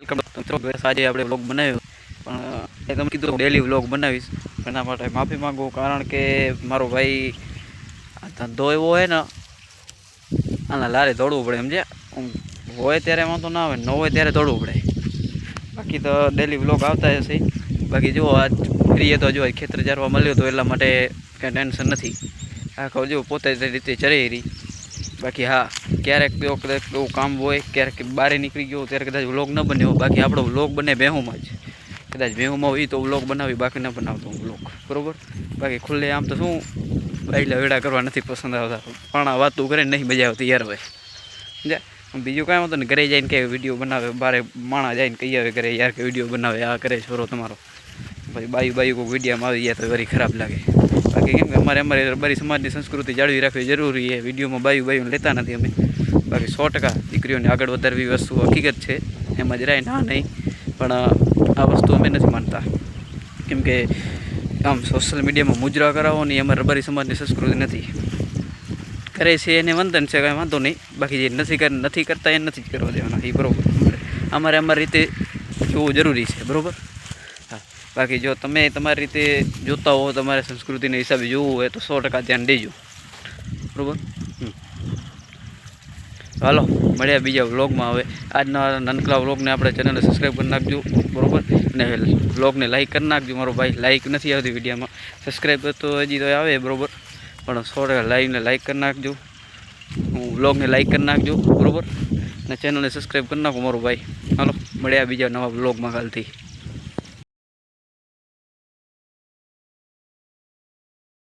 આજે આપણે વ્લોગ બનાવ્યો પણ એ તમે કીધું ડેલી વ્લોગ બનાવીશ એના માટે માફી માંગુ, કારણ કે મારો ભાઈ આ ધંધો એવો હોય ને આના લારે દોડવું પડે સમજ્યા. હોય ત્યારે વાંધો ના આવે, ન હોય ત્યારે દોડવું પડે. બાકી તો ડેલી વ્લોગ આવતા હશે. બાકી જુઓ આજ ફ્રીએ તો જો ખેતર ચારવા મળ્યો તો એટલા માટે કાંઈ ટેન્શન નથી. આખો જો પોતે રીતે ચરી રહી. બાકી હા, ક્યારેક એવું કામ હોય, ક્યારેક બહાર નીકળી ગયો ત્યારે કદાચ વ્લોગ ન બન્યો. બાકી આપણો વ્લોગ બને બેહુમાં જ, કદાચ બેહુમાં હોય તો વ્લોગ બનાવી, બાકી ન બનાવતો વ્લોગ, બરાબર. બાકી ખુલ્લે આમ તો શું બાઈલા વેડા કરવા નથી પસંદ આવતા, પણ આ વાતું કરે નહીં મજા આવતી યાર ભાઈ સમજ્યા. બીજું કાંઈ હોતું ને ઘરે જઈને કે વિડીયો બનાવે, બારે માણા જઈને કહી આવે કરે યાર કે વિડીયો બનાવે, આ કરે છોરો તમારો. પછી બાયું કોઈ વિડીયોમાં આવી જાય તો વળી ખરાબ લાગે. બાકી કેમ કે અમારે રબારી સમાજની સંસ્કૃતિ જાળવી રાખવી જરૂરી છે. વિડીયોમાં બાયું લેતા નથી અમે. બાકી 100% દીકરીઓને આગળ વધારવી વસ્તુ હકીકત છે, એમાં જરાય ના નહીં. પણ આ વસ્તુ અમે નથી માનતા, કેમ કે આમ સોશિયલ મીડિયામાં મુજરા કરાવો ને અમારે રબારી સમાજની સંસ્કૃતિ નથી. કરે છે એને વંદન છે, કાંઈ વાંધો નહીં. બાકી જે નથી કરતા એ નથી જ કરવા દેવાના, એ બરાબર. અમારી રીતે જોવું જરૂરી છે, બરાબર. હા, બાકી જો તમે તમારી રીતે જોતા હો, તમારે સંસ્કૃતિના હિસાબે જોવું હોય તો 100% ધ્યાન દેજો, બરાબર. હાલો મળ્યા બીજા વ્લોગમાં. હવે આજના નાનકડા વ્લોગને આપણે ચેનલને સબસ્ક્રાઈબ કરી નાખજો, બરાબર. અને વ્લોગને લાઈક કરી નાખજો. મારો ભાઈ લાઈક નથી આવતી વિડીયોમાં, સબસ્ક્રાઈબ તો હજી તો આવે, બરાબર. પણ 100% લાઈવને લાઈક કરી નાખજો, વ્લોગને લાઈક કરી નાખજો, બરાબર. અને ચેનલને સબસ્ક્રાઈબ કરી નાખો મારો ભાઈ. હાલો મળ્યા બીજા નવા વ્લોગમાં કાલથી.